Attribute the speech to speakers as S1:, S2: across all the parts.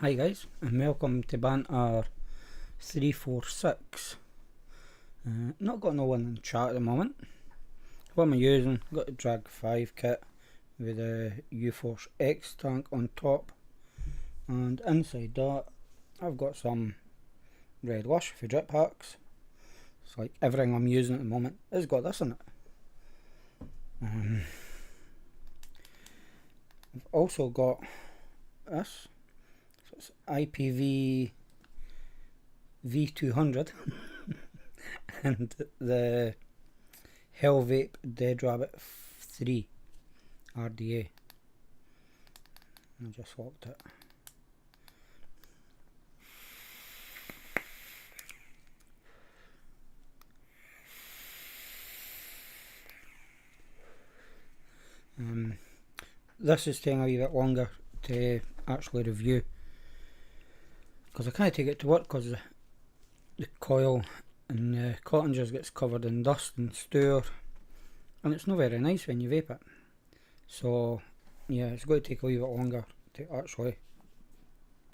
S1: Hi guys, and welcome to Banter 346. Not got no one in chat at the moment. What am I using? Got a Drag 5 kit with a U-Force X tank on top, and inside that I've got some Red Lush for drip packs. It's like everything I'm using at the moment has got this in it. I've also got this. So it's IPV V200 and the Hell Vape Dead Rabbit 3 RDA. I just swapped it. This is taking a wee bit longer to actually review because I can't take it to work because the coil and the cotton just gets covered in dust and stour, and it's not very nice when you vape it. So yeah, it's going to take a wee bit longer to actually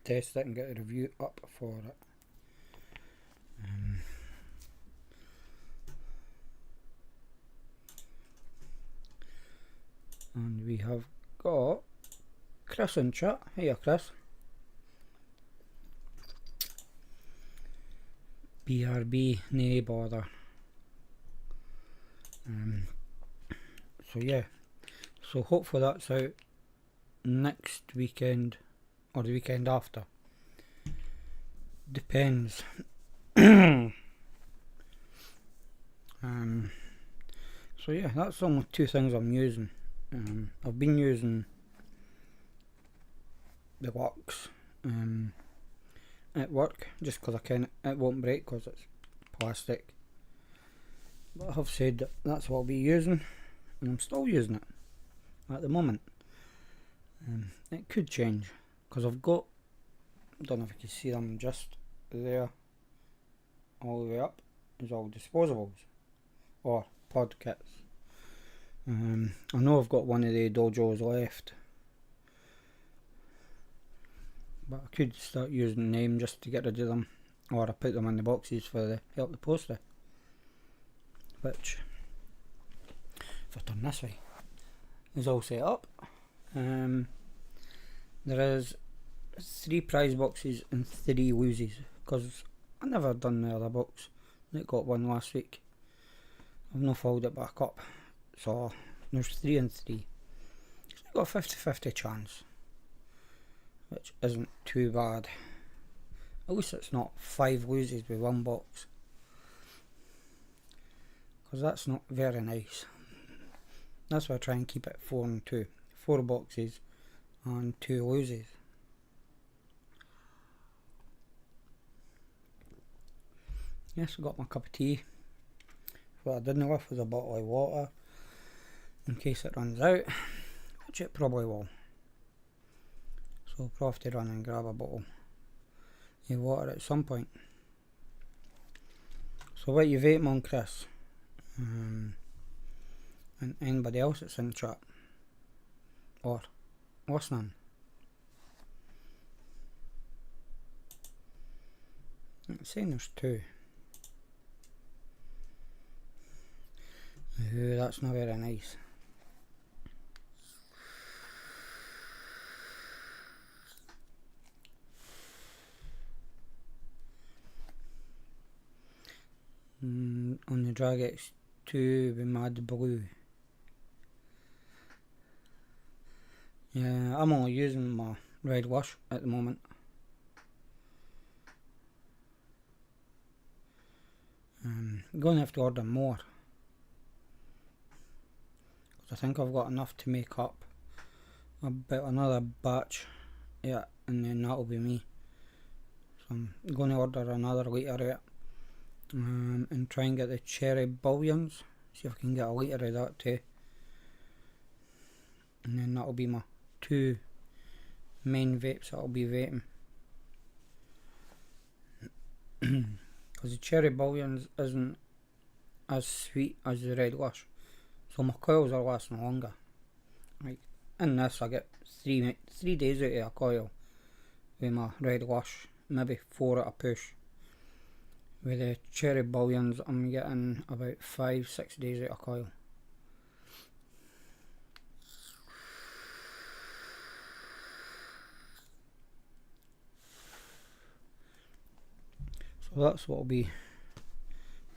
S1: test it and get a review up for it. And we have got Chris in chat. Hiya Chris. BRB, nae bother. So yeah, so hopefully that's out next weekend or the weekend after. Depends. So yeah, that's only two things I'm using. I've been using the wax at work just because it won't break because it's plastic, but I have said that that's what I'll be using, and I'm still using it at the moment. It could change because I've got, I don't know if you can see them just there, all the way up is all disposables or pod kits. I know I've got one of the dojos left, but I could start using them just to get rid of them, or I put them in the boxes for the help the poster, which, if I turn this way, is all set up. There is 3 prize boxes and 3 loosies because I never done the other box. I got one last week. I've not followed it back up, so there's 3 and 3. So I've got a 50-50 chance, which isn't too bad. At least it's not 5 loses with 1 box, because that's not very nice. That's why I try and keep it 4 and 2. 4 boxes and 2 loses. Yes, I got my cup of tea. What I didn't have was a bottle of water in case it runs out, which it probably will. So I'll probably have to run and grab a bottle of water at some point. So what you vape on, Chris? And anybody else that's in chat or listening? It's saying there's 2. Ooh, that's not very nice. On the Drag X2 with Mad Blue. Yeah, I'm only using my Red Lush at the moment. I'm going to have to order more, because I think I've got enough to make up about another batch, yeah, and then that'll be me. So I'm going to order another litre of it, and try and get the cherry bullions, see if I can get a litre of that too, and then that'll be my 2 main vapes that I'll be vaping. Because the cherry bullions isn't as sweet as the Red Lush, so my coils are lasting longer. Like in this I get 3 days out of a coil, with my Red Lush, maybe 4 at a push. With the cherry bullions, I'm getting about 5-6 days out of coil. So that's what I'll be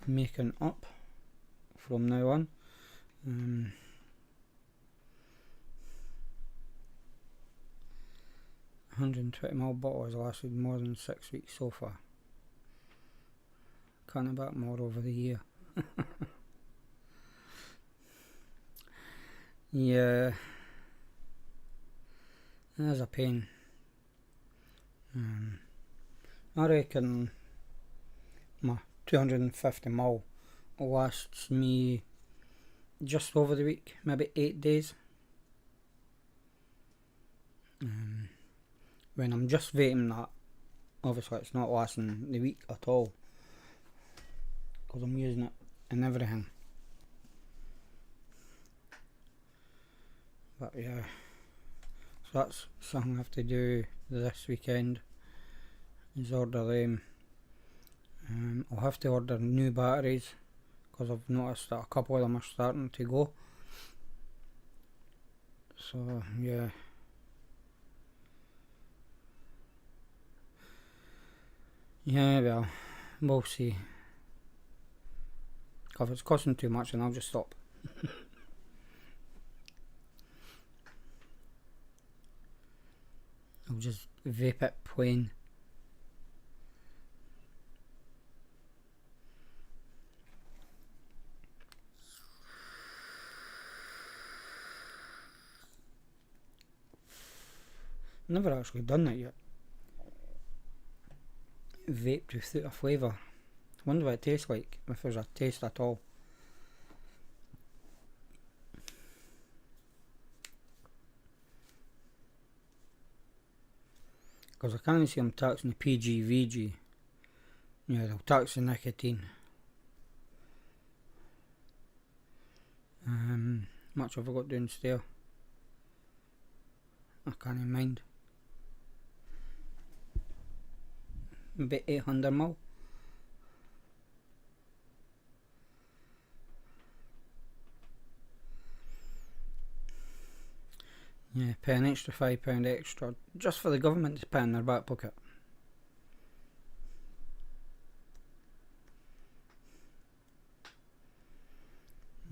S1: making up from now on. 120ml bottle has lasted more than 6 weeks so far. Can't have that more over the year. Yeah, that's a pain. I reckon my 250ml lasts me just over the week, maybe 8 days. When I'm just vaping that, obviously it's not lasting the week at all, because I'm using it in everything. But yeah, so that's something I have to do this weekend, is order them. I'll have to order new batteries, because I've noticed that a couple of them are starting to go. So yeah. Yeah, well, we'll see. If it's costing too much, then I'll just stop. I'll just vape it plain. Never actually done that yet. Vaped without a flavour. Wonder what it tastes like, if there's a taste at all. Because I can't see them taxing the PGVG. Yeah, they'll tax the nicotine. Much have I got downstairs? I can't even mind. Maybe 800ml. Yeah, pay an extra £5 extra just for the government to pay in their back pocket.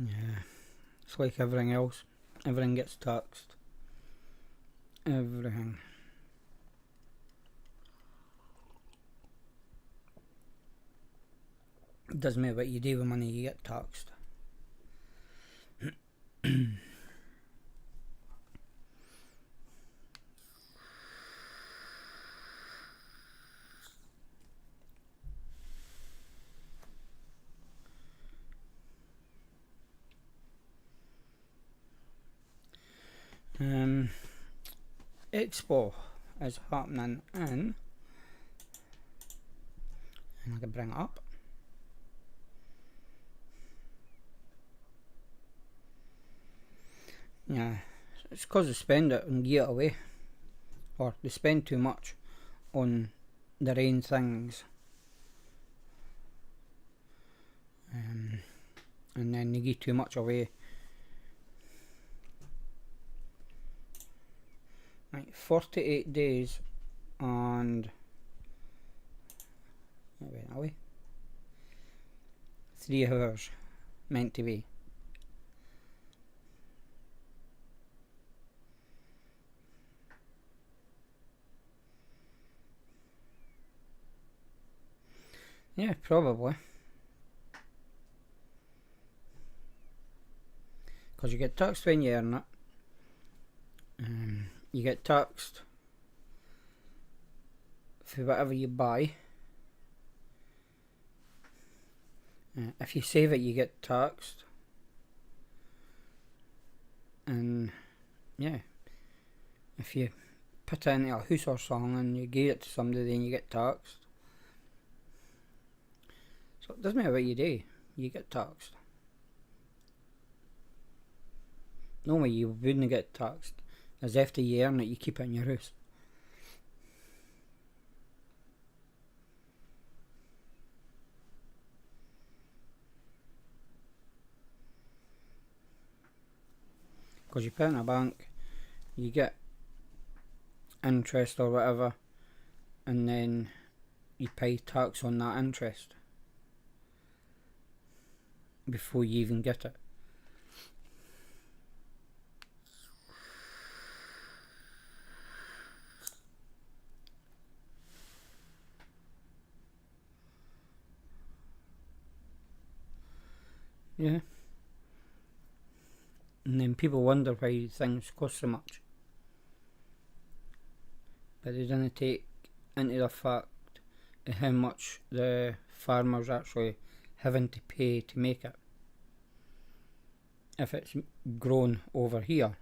S1: Yeah, it's like everything else. Everything gets taxed. Everything. It doesn't matter what you do with money, you get taxed. Expo is happening in, and I can bring it up. Yeah, it's because they spend it and give it away, or they spend too much on their own things, and then they give too much away. Right, 48 days and it went away. 3 hours meant to be. Yeah, probably. Because you get taxed when you earn it. You get taxed for whatever you buy. If you save it, you get taxed. And yeah, if you put it into a house or something and you give it to somebody, then you get taxed. So it doesn't matter what you do, you get taxed. Normally you wouldn't get taxed, as after you earn it, you keep it in your house. because you put it in a bank, you get interest or whatever, and then you pay tax on that interest before you even get it. Yeah. And then people wonder why things cost so much, but they don't take into the fact of how much the farmer's actually having to pay to make it. If it's grown over here,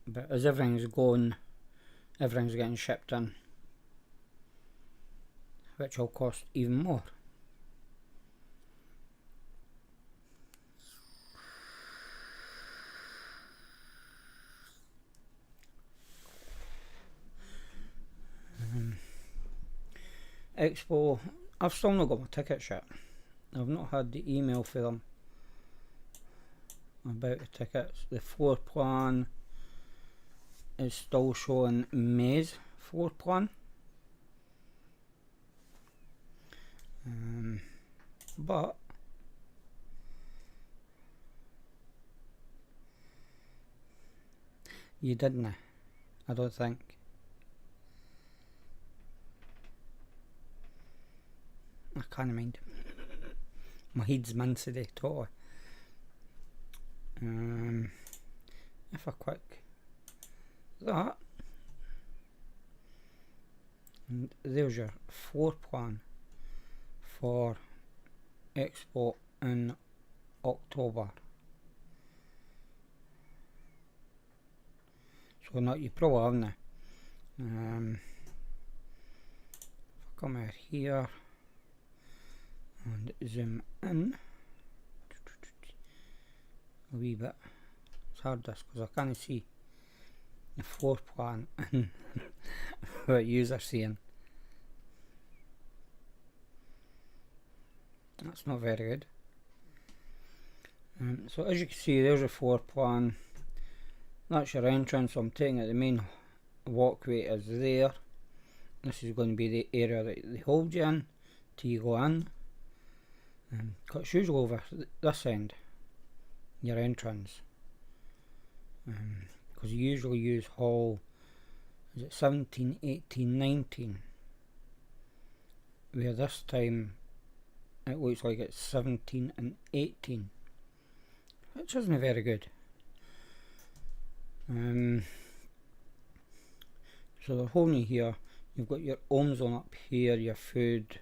S1: but as everything's going, everything's getting shipped in, which will cost even more. Expo, I've still not got my tickets yet. I've not had the email for them about the tickets. The floor plan is still showing May's floor plan. But you didn't, I don't think. I can't mind. My head's mince today, totally. If I click that, and there's your floor plan for Expo in October. So not you probably haven't. If I come out here and zoom in a wee bit, it's hard this because I can't see the floor plan and what you're seeing. That's not very good. So as you can see, there's a floor plan. That's your entrance. I'm taking it the main walkway is there. This is going to be the area that they hold you in till you go in. It's usually over this end, your entrance, because you usually use hall, is it 17, 18, 19, where this time it looks like it's 17 and 18, which isn't very good. So they're holding you here. You've got your home zone up here, your food,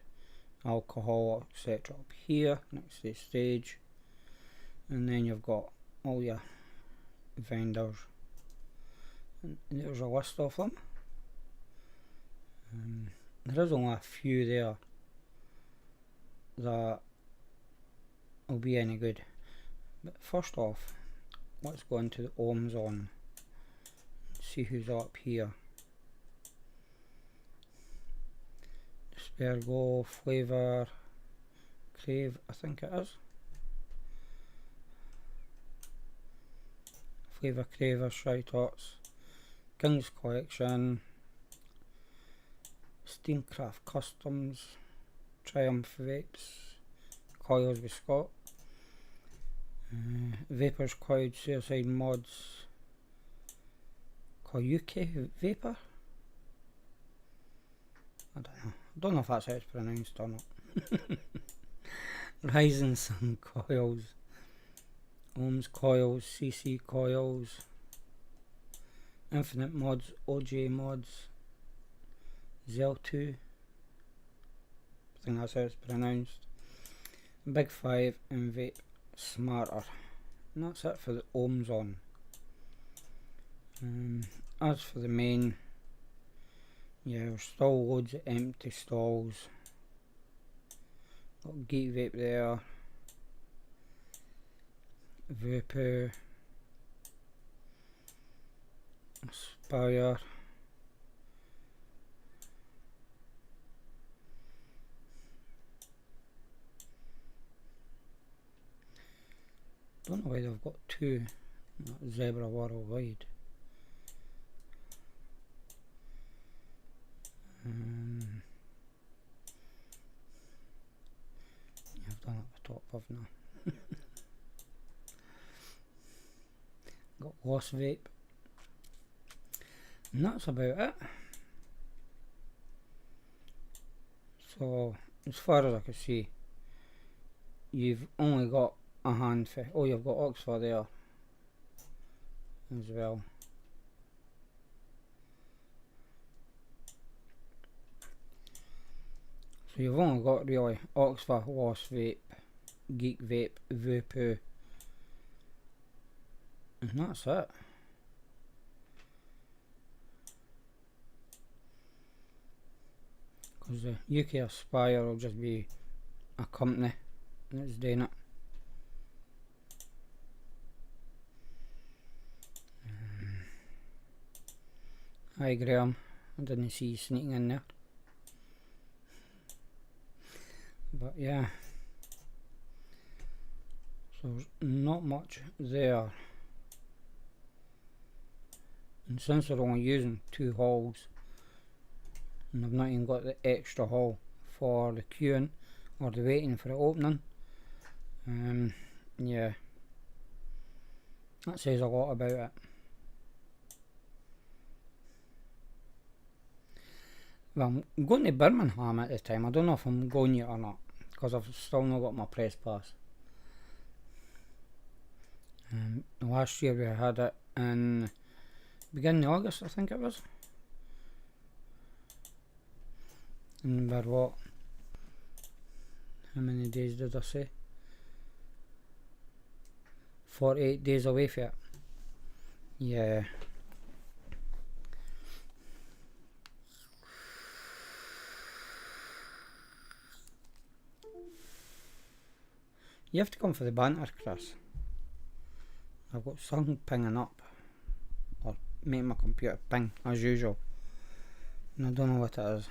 S1: alcohol, etc. up here next to the stage, and then you've got all your vendors, and there's a list of them. There is only a few there that will be any good, but first off, let's go into the home zone, see who's up here. Spergo, Flavour, Crave, I think it is. Flavour Craver, Shrytots, King's Collection, Steamcraft Customs, Triumph Vapes, Coils with Scott, Vapor's Cloud, Suicide Mods, Koyuki Vapor? I don't know if that's how it's pronounced or not. Rising Sun Coils, Ohms Coils, CC Coils, Infinite Mods, OJ Mods, Zel2, I think that's how it's pronounced, Big 5 and Vape Smarter. And that's it for the Ohms on. As for the main, yeah, there's still loads of empty stalls. Got Geek Vape there, Vapor, Aspire, Don't know why they've got two. Zebra worldwide. I've done it at the top of now. Got Lost Vape. And that's about it. So, as far as I can see, you've only got a handful. Oh, you've got Oxford there as well. So you've only got really Oxford, Lost Vape, Geek Vape, Voopoo, and that's it. Because the UK Aspire will just be a company that's doing it. Hi Graham, I didn't see you sneaking in there. But yeah, so there's not much there. And since they're only using 2 halls, and I've not even got the extra hall for the queuing or the waiting for the opening, yeah, that says a lot about it. Well, I'm going to Birmingham at the time. I don't know if I'm going yet or not, because I've still not got my press pass. Last year we had it in beginning of August, I think it was. And we're what? How many days did I say? 48 days away from it. Yeah. You have to come for the banter, Chris. I've got something pinging up, or making my computer ping as usual, and I don't know what it is.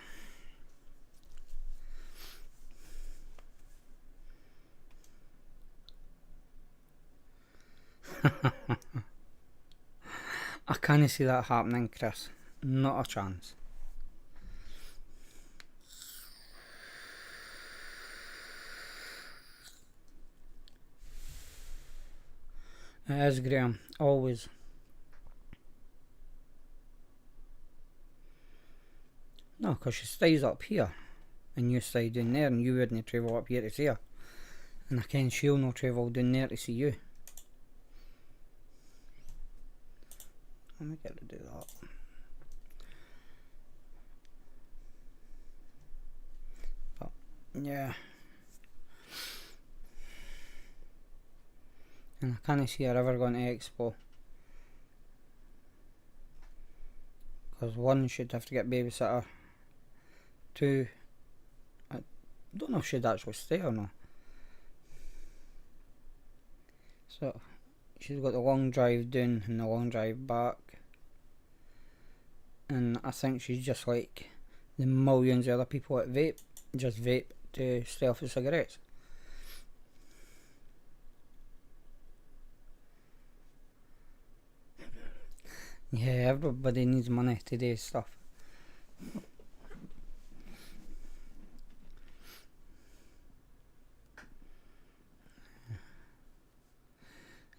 S1: I can't see that happening, Chris. Not a chance. It is, Graham, always. No, because she stays up here, and you stay down there, and you wouldn't travel up here to see her. And I can she'll not travel down there to see you. Let me get to do that. But, yeah. And I can't see her ever going to Expo. Because 1, she'd have to get babysitter. 2, I don't know if she'd actually stay or not. So, she's got the long drive down and the long drive back. And I think she's just like the millions of other people at Vape. Just vape to stay off the cigarettes. Yeah, everybody needs money to do stuff.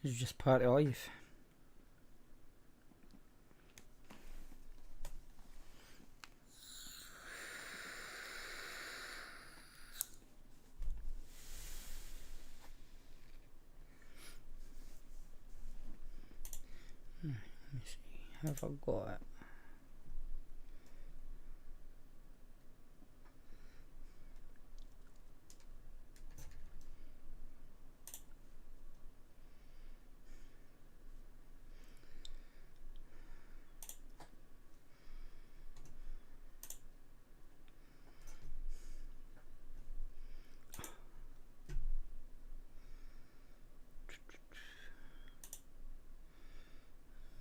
S1: It's just part of life. Let me see, have I got it?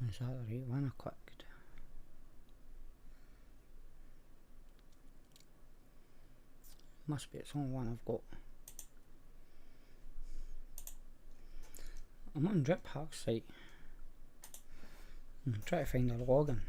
S1: Is that the right one I clicked? Must be, it's only one I've got. I'm on Drip Hack's site. I'm trying to find a login.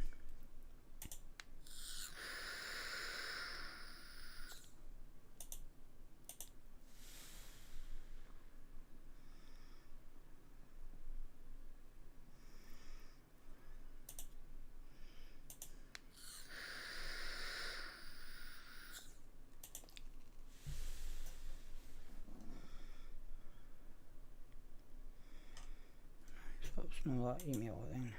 S1: So it's not that email then.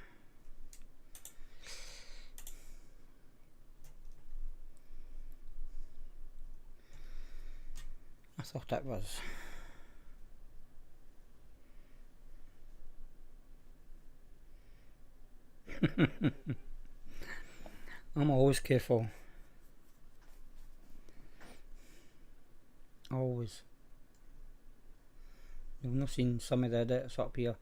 S1: I thought it was. I'm always careful. Always. You've not seen some of the edits up here.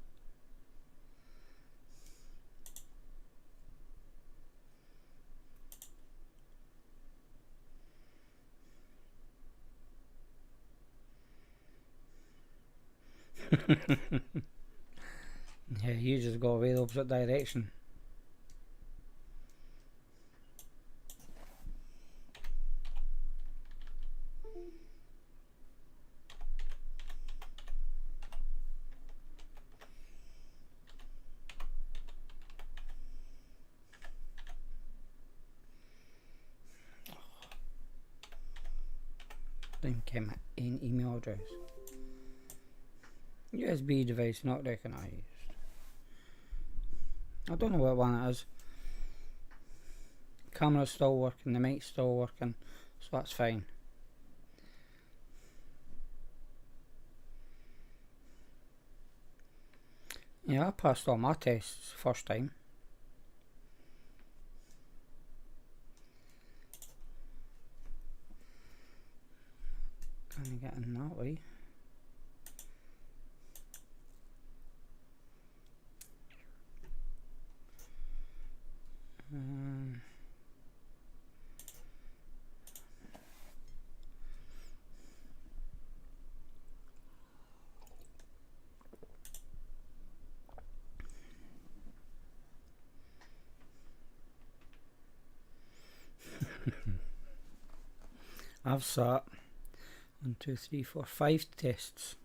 S1: Yeah, you just go away the opposite direction. Then came an email address. USB device not recognised. I don't know what one it is. Camera's still working, the mic's still working, so that's fine. Yeah, I passed all my tests first time. Can I get in that way? I've sat 1, 2, 3, 4, 5 tests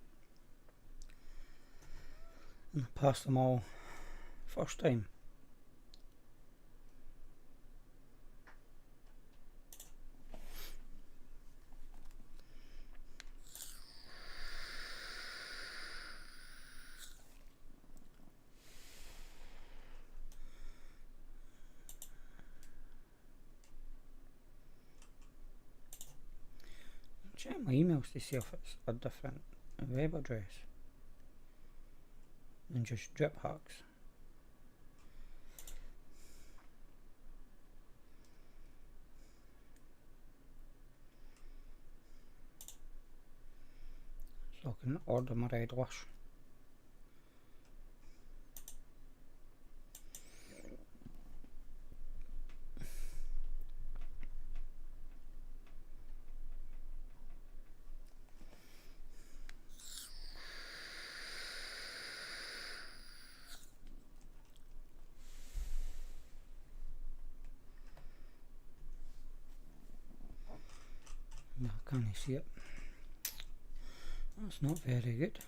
S1: and I passed them all first time. Check my emails to see if it's a different web address than just Drip Hacks. So I can order my red lush. No, I can't see it. That's not very good.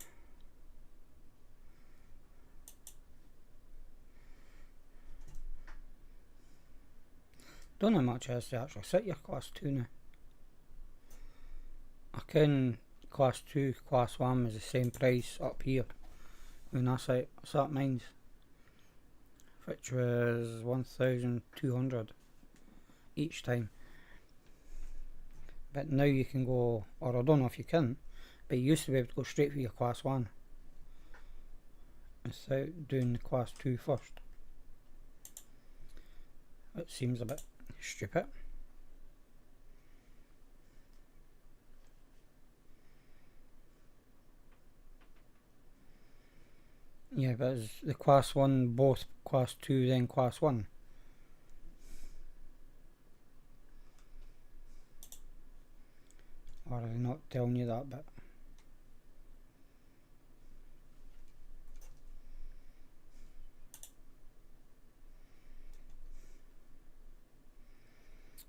S1: Don't know how much it is to actually set your class 2 now. I can class 2, class 1 is the same price up here when I sat mine's, which was 1,200 each time. But now you can go, or I don't know if you can, but you used to be able to go straight for your class 1 without doing the class 2 first. It seems a bit stupid. Yeah, but is the class 1 both class 2 then class 1? Or are they not telling you that bit?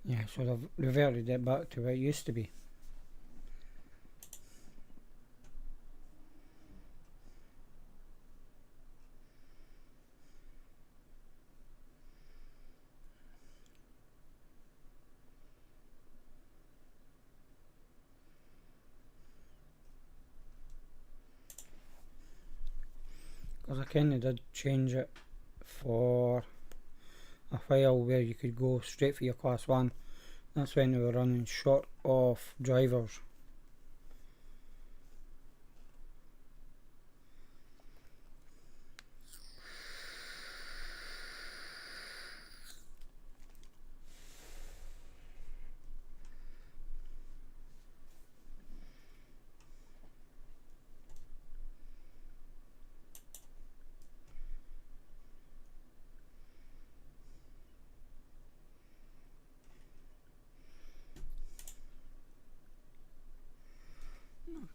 S1: Yeah, so they've reverted it back to where it used to be. Because I kinda did change it for a while where you could go straight for your class 1. That's when we were running short of drivers.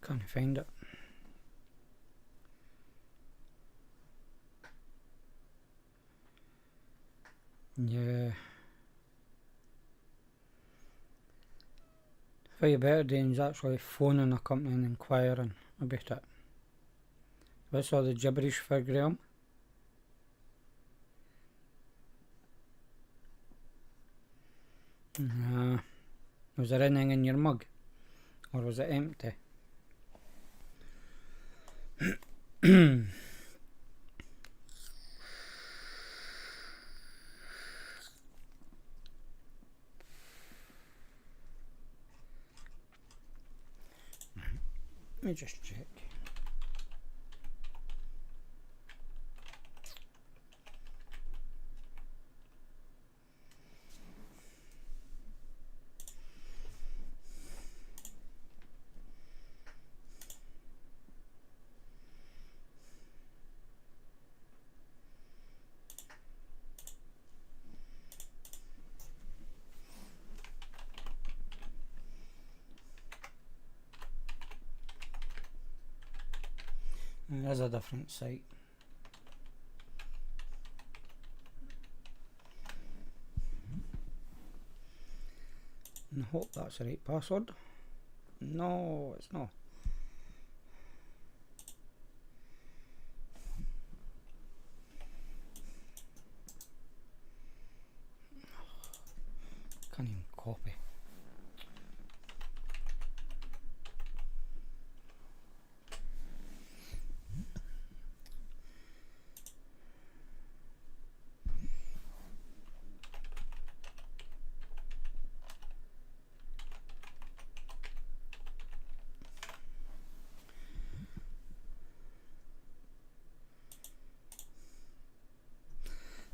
S1: Can't find it. Yeah. What you better doing is actually phoning a company and inquiring about it. What's all the gibberish for, Graham? Was there anything in your mug? Or was it empty? Let me just check. There's a different site. And I hope that's the right password. No, it's not. Can't even copy.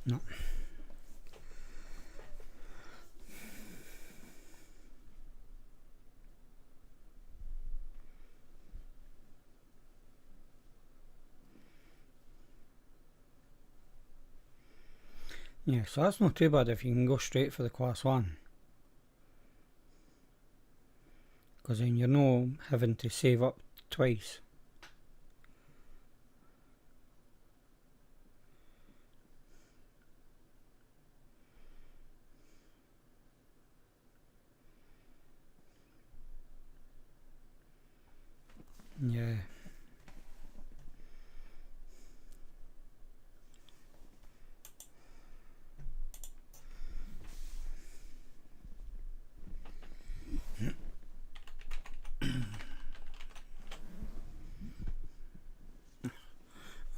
S1: No. Yeah, so that's not too bad if you can go straight for the class 1. Because then you're not having to save up twice. Yeah.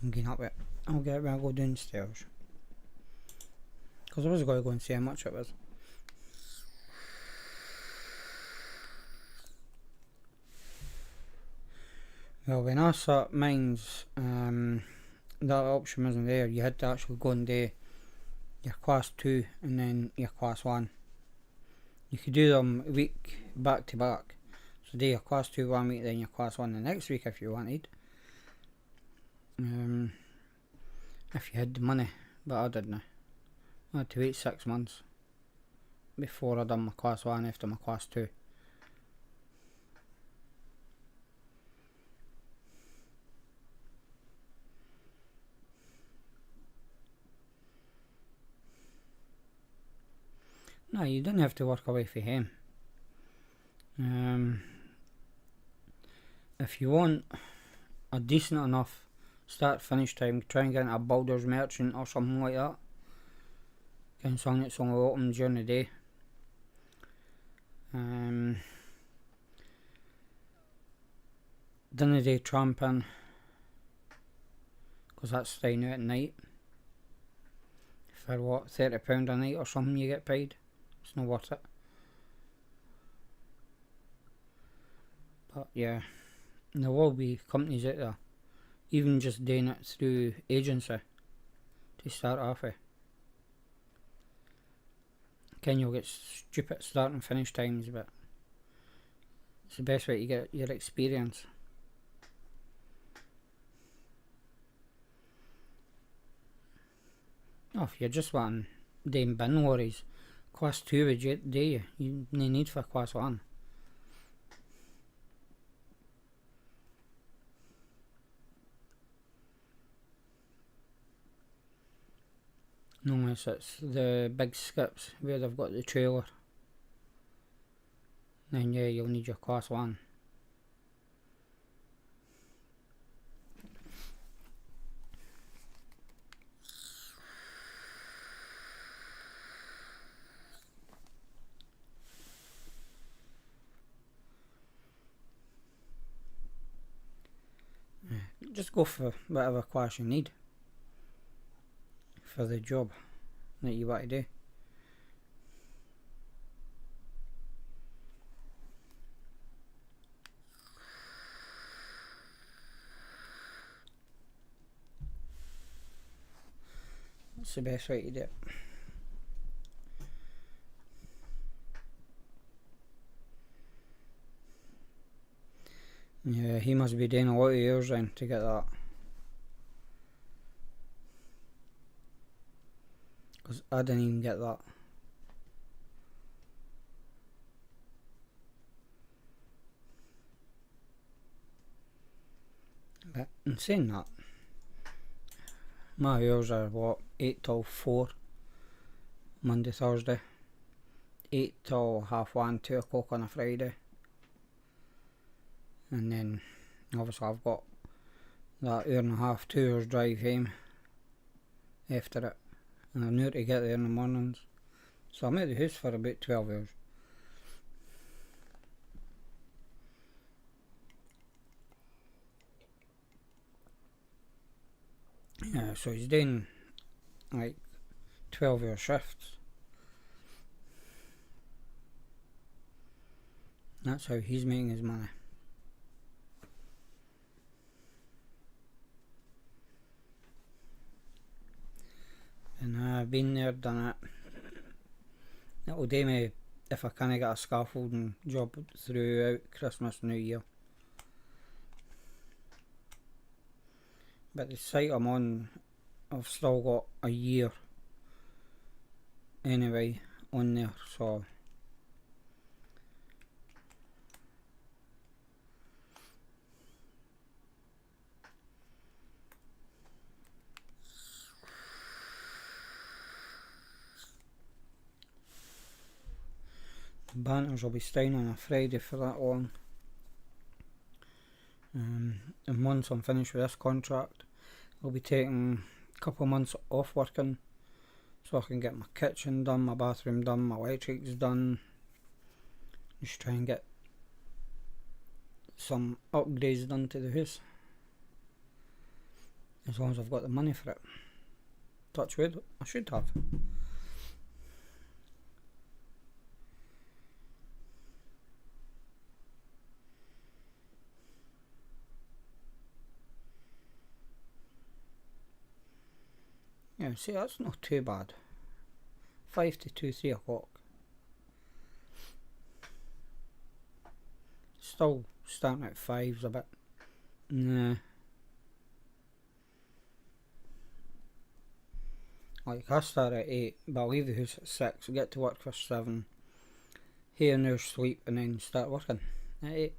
S1: I'm getting up it. I'll get it when I go downstairs. Because I was going to go and see how much it was. Well, when I set mines, that option wasn't there. You had to actually go and do your class 2 and then your class 1. You could do them a week back to back. So do your class 2 one week, then your class 1 the next week if you wanted. If you had the money, but I didn't. I had to wait 6 months before I done my class 1 after my class 2. No, No, you don't have to work away from home. If you want a decent enough start finish time, try and get into a builder's merchant or something like that. Get something that's only open during the day. Dinna do tramping, because that's staying out at night. For what, £30 a night or something you get paid? It's not worth it. But yeah, there will be companies out there, even just doing it through agency to start off with. Again, you'll get stupid start and finish times, but it's the best way to get your experience. Oh, if you're just wanting doing bin lorries, class 2 would you do you no need for class 1. Unless it's the big skips where they've got the trailer, then yeah, you'll need your class 1. Just go for whatever class you need for the job that you want to do. That's the best way to do it. Yeah, he must be doing a lot of years then to get that. Because I didn't even get that. But in saying that, my hours are what, 8 till 4 Monday, Thursday, 8 till 1:30, 2 o'clock on a Friday, and then obviously I've got that hour and a half, 2 hours drive home after it, and I'm new to get there in the mornings, so I'm at the house for about 12 hours. Yeah, so he's doing like 12-hour shifts. That's how he's making his money. And I've been there, done it. It'll do me if I can't get a scaffolding job throughout Christmas and New Year. But the site I'm on, I've still got a year anyway on there, so Banters will be staying on a Friday for that long. And once I'm finished with this contract, I'll be taking a couple of months off working, so I can get my kitchen done, my bathroom done, my electrics done. Just try and get some upgrades done to the house, as long as I've got the money for it. Touch wood, I should have. Yeah, see, that's not too bad. 5 to 2, 3 o'clock. Still starting at 5's a bit. Nah. Like, I start at 8, but I leave the house at 6, get to work for 7, hear an hour's sleep, and then start working at 8.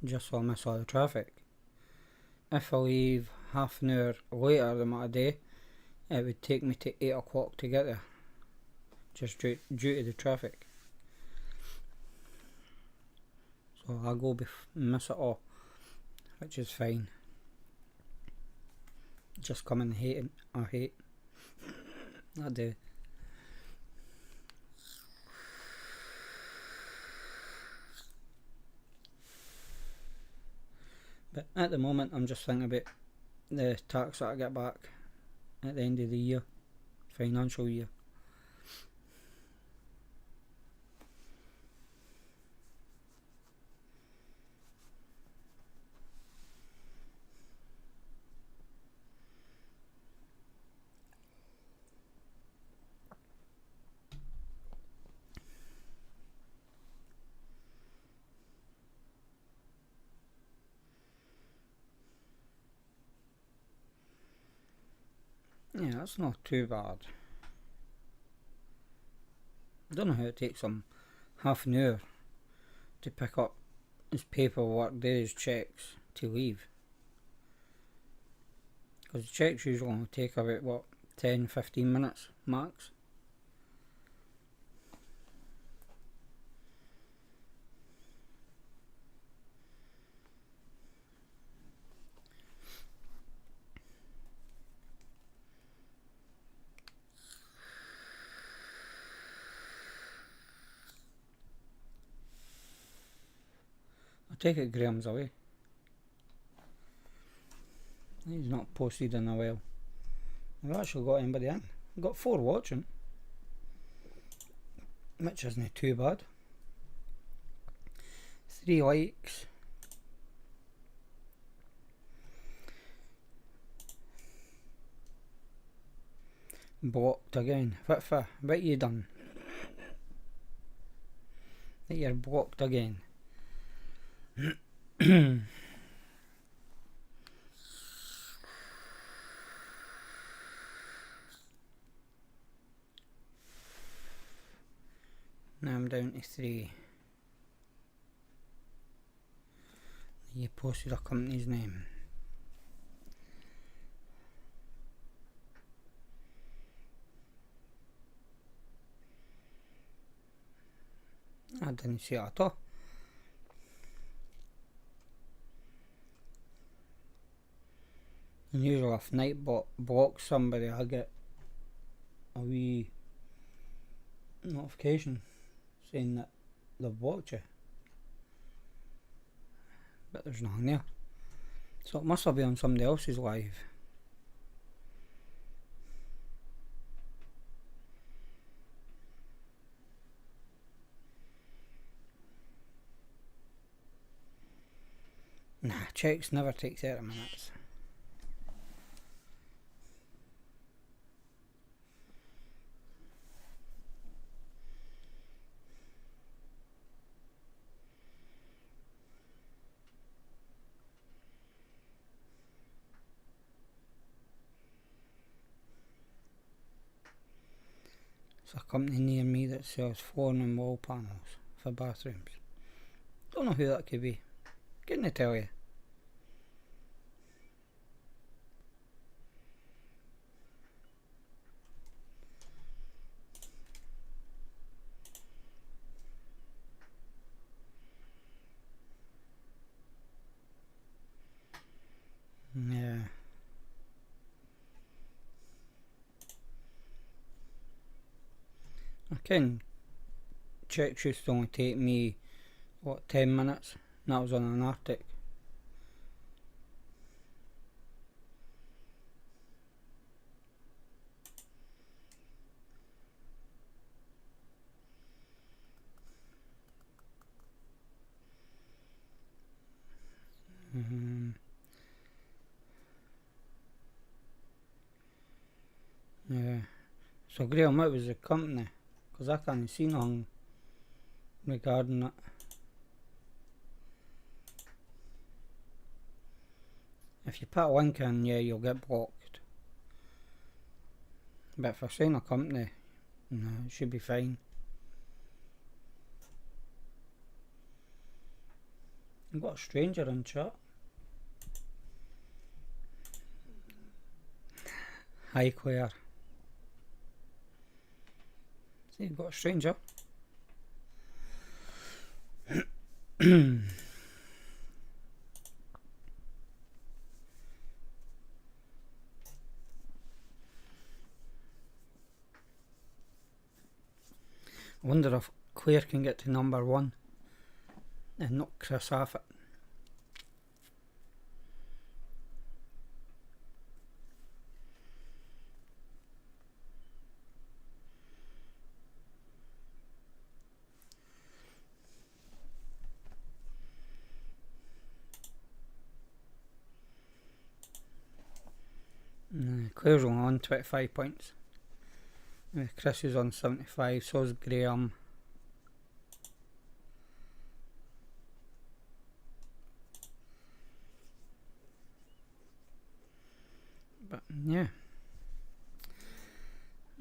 S1: Just so I miss all the traffic. If I leave half an hour later than what I do, it would take me to 8 o'clock to get there, just due to the traffic. So I go miss it all, which is fine. Just come and hate it. I hate. I do. But at the moment I'm just thinking about the tax that I get back at the end of the year, financial year. Yeah, that's not too bad. I don't know how it takes him half an hour to pick up his paperwork, do his checks to leave. Because the checks usually only take about, what, 10-15 minutes max. I take it Graham's away. He's not posted in a while. We've actually got anybody in. We've got 4 watching, which isn't too bad. 3 likes. Blocked again. What you done? That you're blocked again. Now I'm down to 3. You posted a company's name. I didn't see it at all. And usually if Nightbot blocks somebody, I get a wee notification saying that they've blocked you. But there's nothing there. So it must have been on somebody else's live. Nah, checks never take 30 minutes. There's a company near me that sells flooring and wall panels for bathrooms. Don't know who that could be. Couldn't I tell you? Yeah. I can. Checks used to only take me, what, 10 minutes? And that was on an Arctic. Yeah. So Graham, what was the company? Because I can't see nothing regarding that. If you put a link in, yeah, you'll get blocked. But if I sign a company, no, it should be fine. I've got a stranger in chat. Hi Claire. See, you've got a stranger. I wonder if Claire can get to number 1 and knock Chris off it. Claire's only on 25 points. Chris is on 75, so is Graham. But yeah,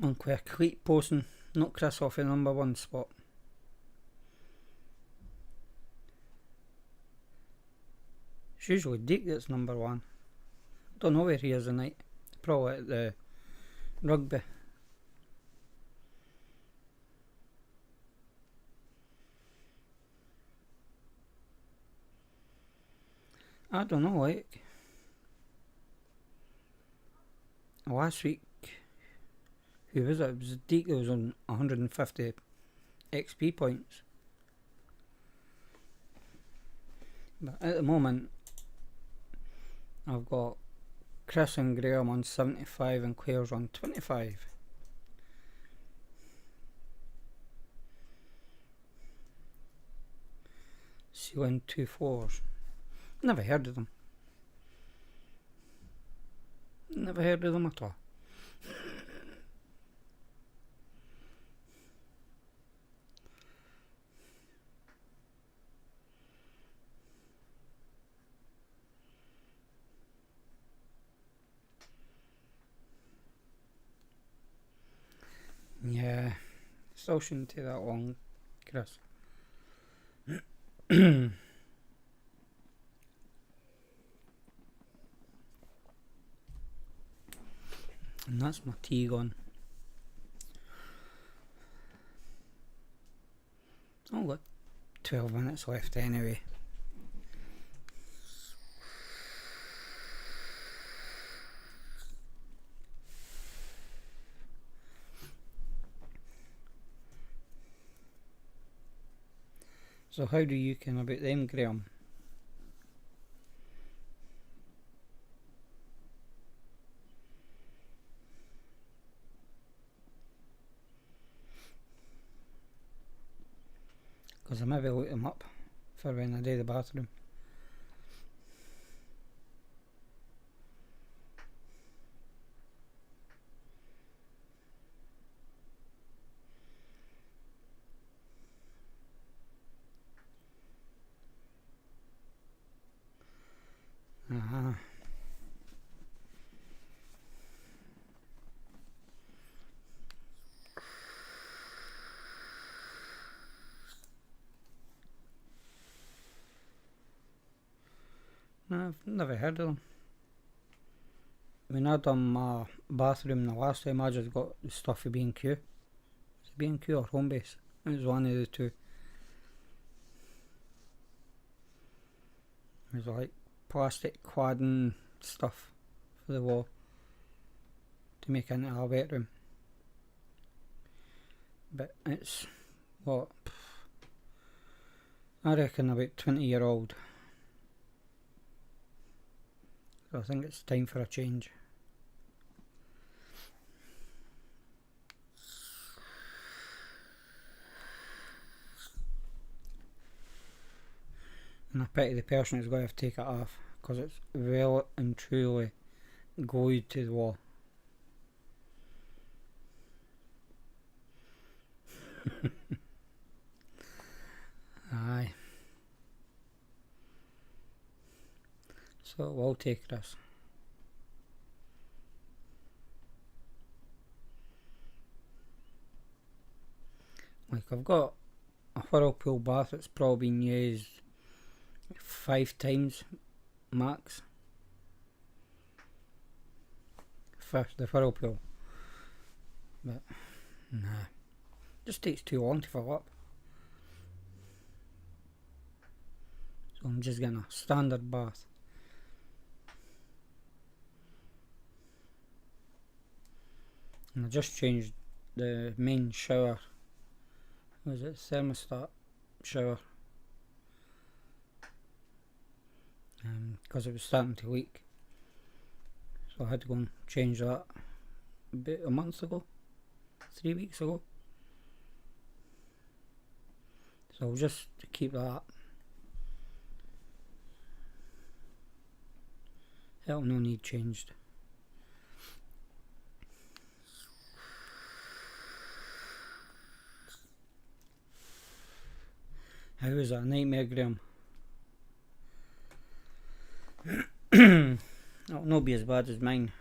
S1: on Claire, keep posting, knock Chris off the number 1 spot. It's usually Deke that's number 1. Don't know where he is tonight. Probably at the rugby. I don't know, like last week, who was it? It was Deke that was on 150 XP points. But at the moment, I've got Chris and Graham on 75 and Claire's on 25. Ceiling 2 4s. Never heard of them. Never heard of them at all. Yeah, still shouldn't take that long, Chris. And that's my tea gone. I've got 12 minutes left anyway. So how do you ken about them, Graham? Because I maybe look them up for when I do the bathroom. No, I've never heard of them. When I done my bathroom the last time, I just got the stuff for B&Q. Was it B&Q or Homebase? It was one of the two. It was like plastic cladding stuff for the wall to make into a wet room. But it's, what, I reckon about 20-year-old. So I think it's time for a change. And I pity the person who's going to have to take it off, because it's well and truly glued to the wall. Aye. So it will take this. Like, I've got a whirlpool bath that's probably been used 5 times max for the whirlpool. But nah, Just takes too long to fill up. So I'm just getting a standard bath. And I just changed the main shower. Was it thermostat shower? Because it was starting to leak. So I had to go and change that about a month ago, 3 weeks ago. So I'll just keep that. That'll no need changed. How was that nightmare, Graham? It'll not be as bad as mine.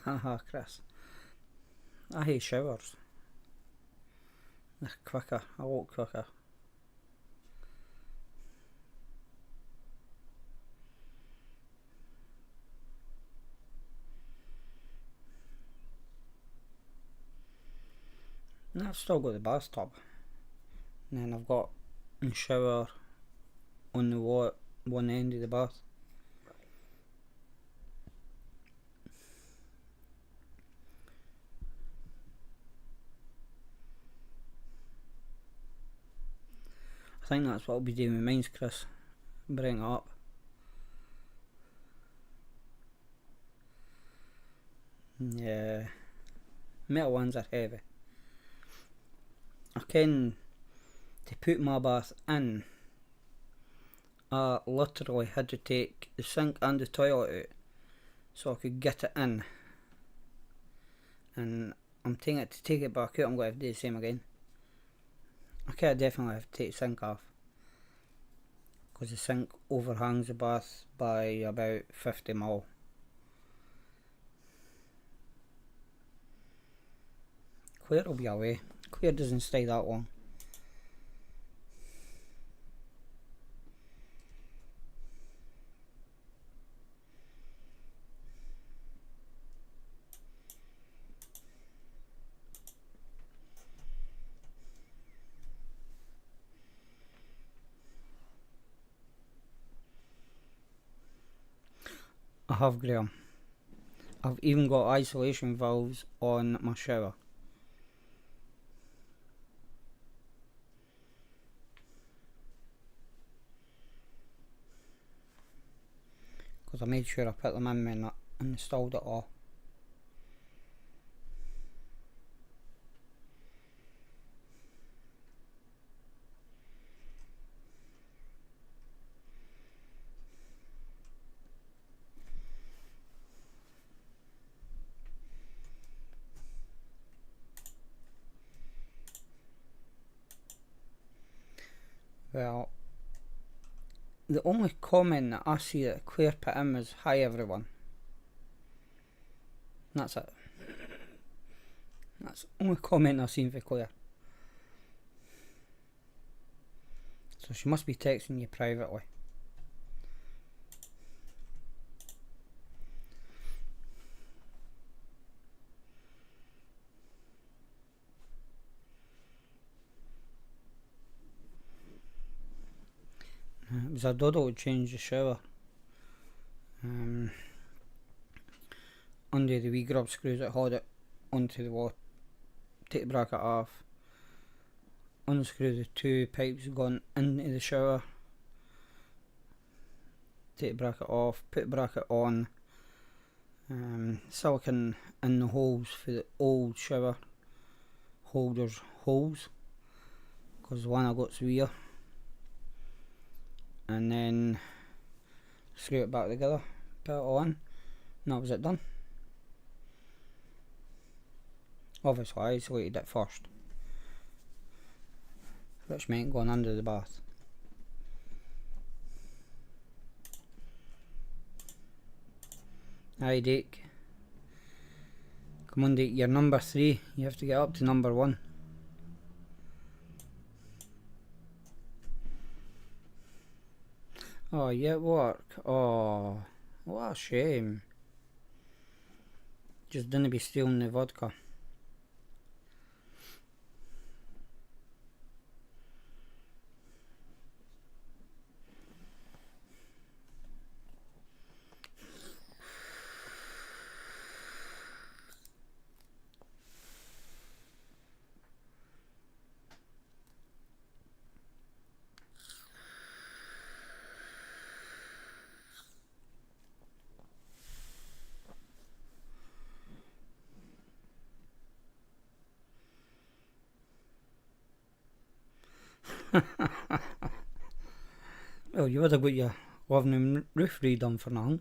S1: Haha, Chris. I hate showers. They're quicker, a lot quicker. And I've still got the bathtub. And then I've got a shower on the one end of the bath. I think that's what I'll be doing with mine, Chris. Bring it up. Yeah. Metal ones are heavy. I can, to put my bath in, I literally had to take the sink and the toilet out so I could get it in. And I'm taking it to take it back out, I'm going to have to do the same again. Okay, I definitely have to take the sink off, because the sink overhangs the bath by about 50 mil. Claire will be away. Claire doesn't stay that long. I have, Graham. I've even got isolation valves on my shower. Because I made sure I put them in when I installed it all. Well, the only comment that I see that Claire put in was, "Hi everyone." And that's it. That's the only comment I've seen for Claire. So she must be texting you privately. It was a doddle to change the shower. Under the wee grub screws that hold it onto the wall. Take the bracket off. Unscrew the two pipes going into the shower. Take the bracket off. Put the bracket on. Silicone in the holes for the old shower holders holes, because the one I got's weird. And then screw it back together, put it all in, and that was it done. Obviously I isolated it first, which meant going under the bath. Aye, Dake. Come on, Dake, you're number 3, you have to get up to number 1. Oh, you at work? Oh, what a shame. Just didn't be stealing the vodka. Well, you would have got your living room roof redone for nothing.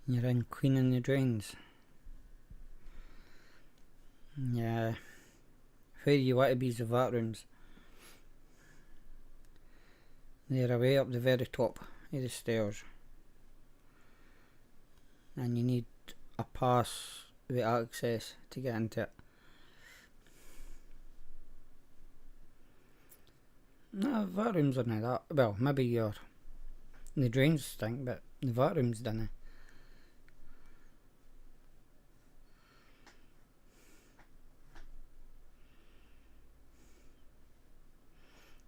S1: You're in cleaning the drains. Yeah. Where you want to be is the vat rooms. They're away up the very top of the stairs. And you need a pass with access to get into it. No, vat rooms are not that. Well, maybe the drains stink, but the vat rooms don't.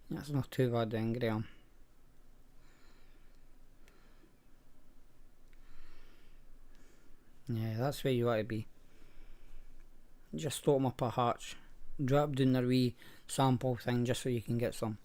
S1: That's not too bad then, Graham. Yeah, that's where you want to be. Just open up a hatch. Drop down their wee sample thing just so you can get some.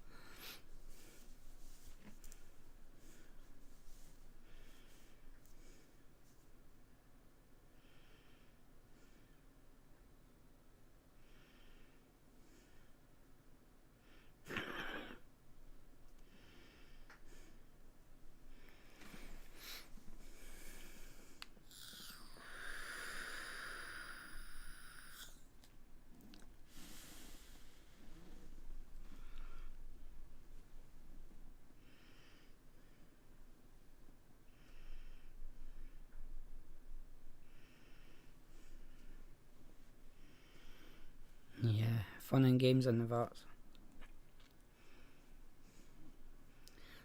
S1: Yeah, fun and games in the vats.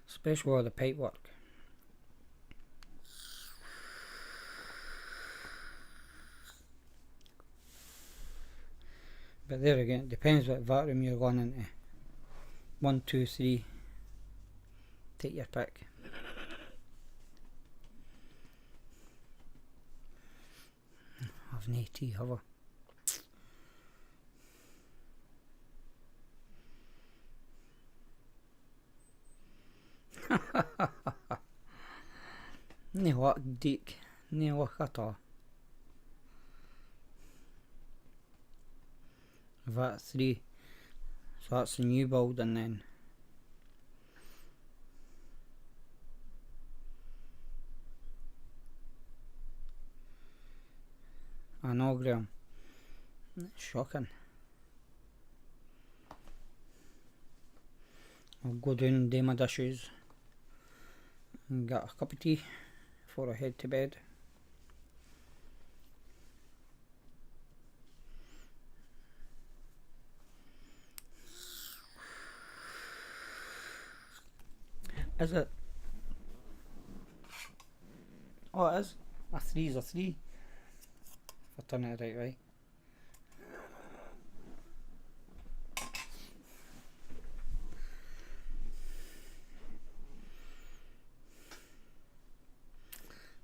S1: Especially all the pipe work. But there again, it depends what vat room you're going into. 1, 2, 3. Take your pick. I've no tea, have I? No luck, Dick. No luck at all. Vat 3. So that's the new building then. I know, Graham. It's shocking. I'll go down and do my dishes and get a cup of tea before I head to bed. Is it? Oh, it is. A 3 is a 3. If I turn it the right way.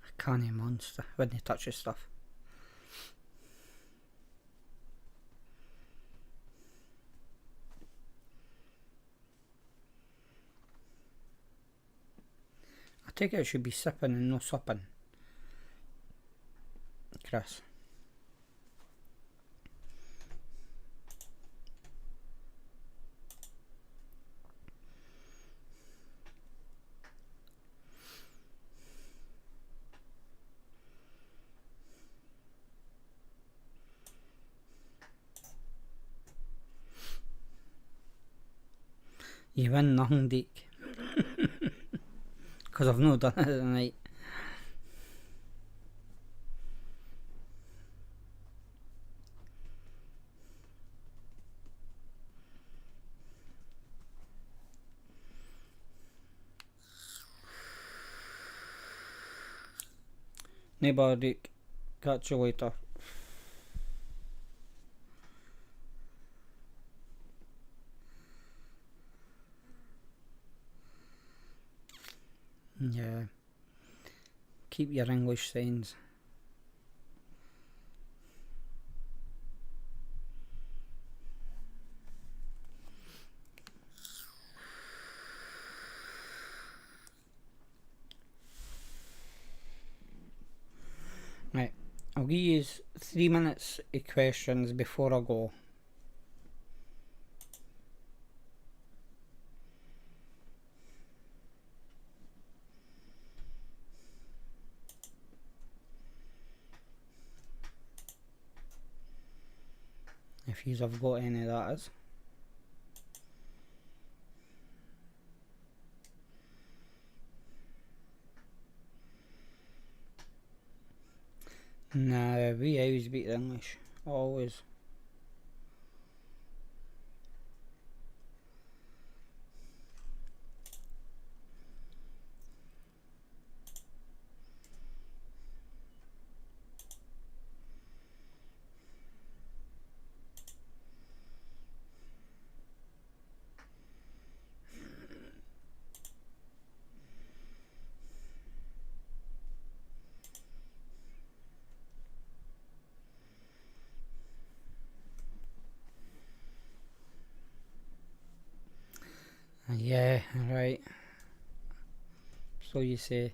S1: I can't monster when he touches stuff. I take it should be sipping and no supping. Chris. You win nothing, Dick. Because I've not done it tonight. Nobody. Catch you later. Yeah. Keep your English signs. Right, I'll give you 3 minutes of questions before I go. If yous have got any, that is. Nah, we always beat the English. Always. Yeah, right. So you say.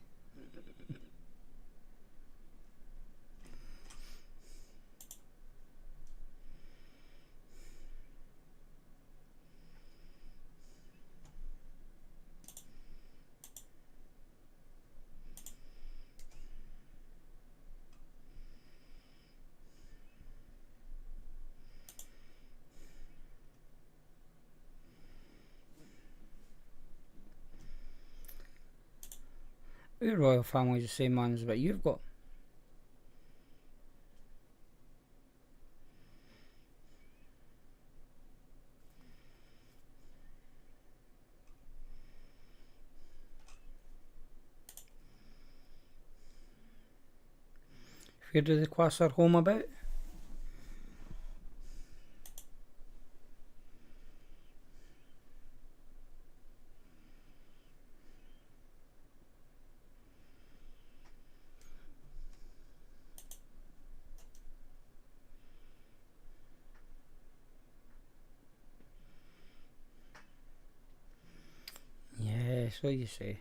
S1: Your royal family's the same ones, but you've got. Where do the class are home about? Yeah, so you say.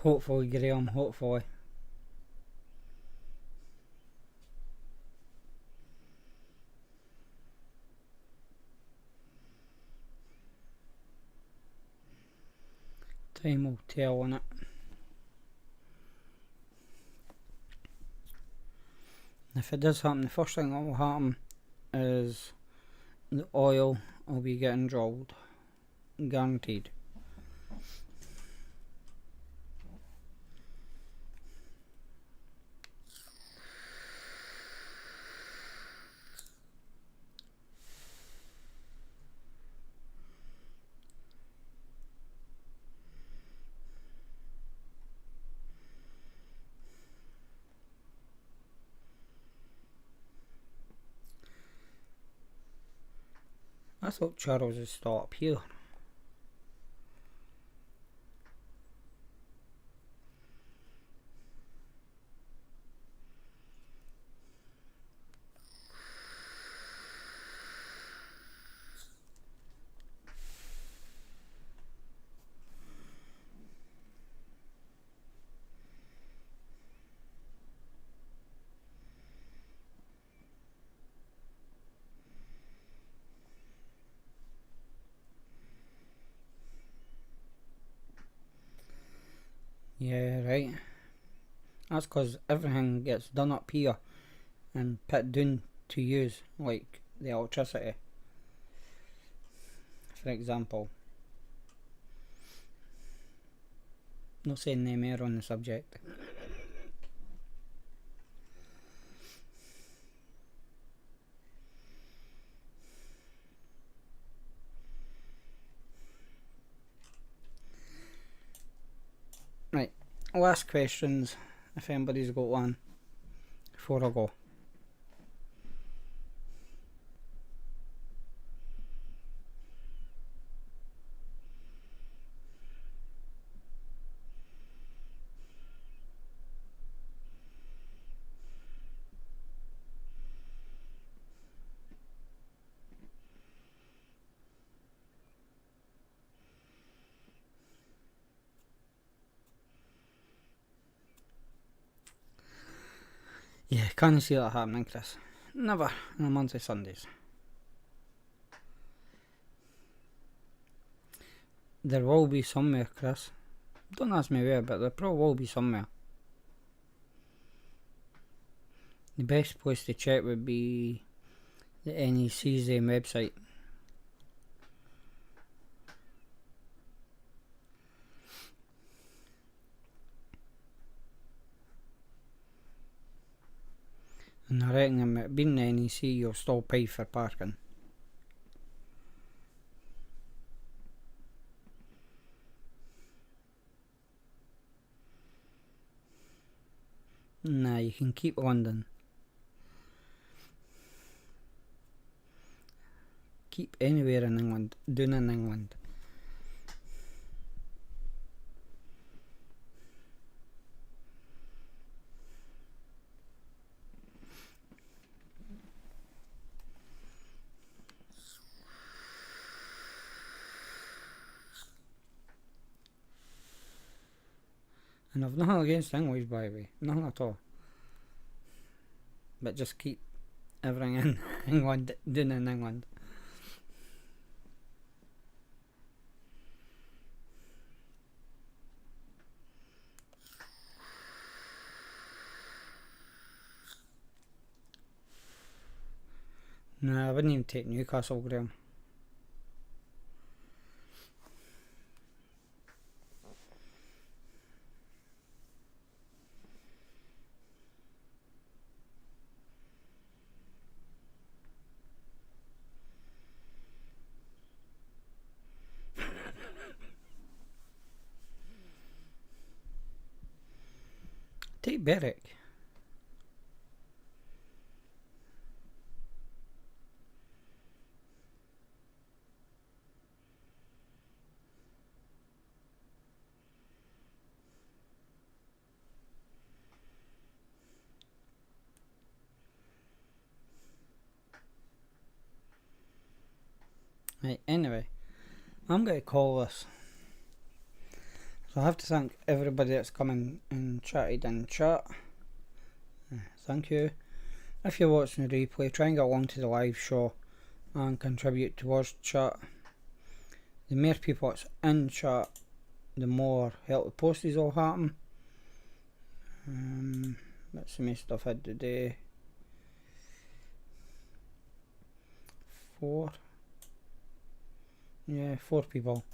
S1: Hopefully, Graham, hopefully. Time will tell on it. If it does happen, the first thing that will happen is the oil will be getting drilled. Guaranteed. I thought Charles would start up here. Yeah, right. That's because everything gets done up here and put down to use, like the electricity. For example. No saying no more on the subject. last questions, if anybody's got one, before I go. Yeah, can't see that happening, Chris. Never on a month of Sundays. There will be somewhere, Chris. Don't ask me where, but there probably will be somewhere. The best place to check would be the NEC's website. And I reckon if being the NEC, you'll still pay for parking. Nah, you can keep London. Keep anywhere in England, doing in England. And I've nothing against English, by the way, nothing at all. But just keep everything in England, doing in England. Nah, I wouldn't even take Newcastle, Graham. Take Berwick. Right, anyway, I'm going to call this. So I have to thank everybody that's come in and chatted in chat. Thank you. If you're watching the replay, try and get along to the live show and contribute towards chat. The more people that's in chat, the more help the posties will happen. Let's see my stuff I had today. 4. Yeah, 4 people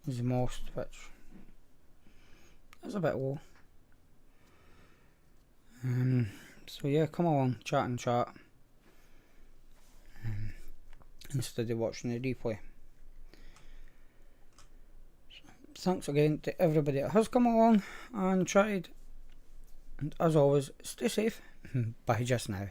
S1: is the most, which is a bit low. So yeah, come along, chat and chat instead of watching the replay. So, thanks again to everybody that has come along and chatted, and as always, stay safe. Bye just now.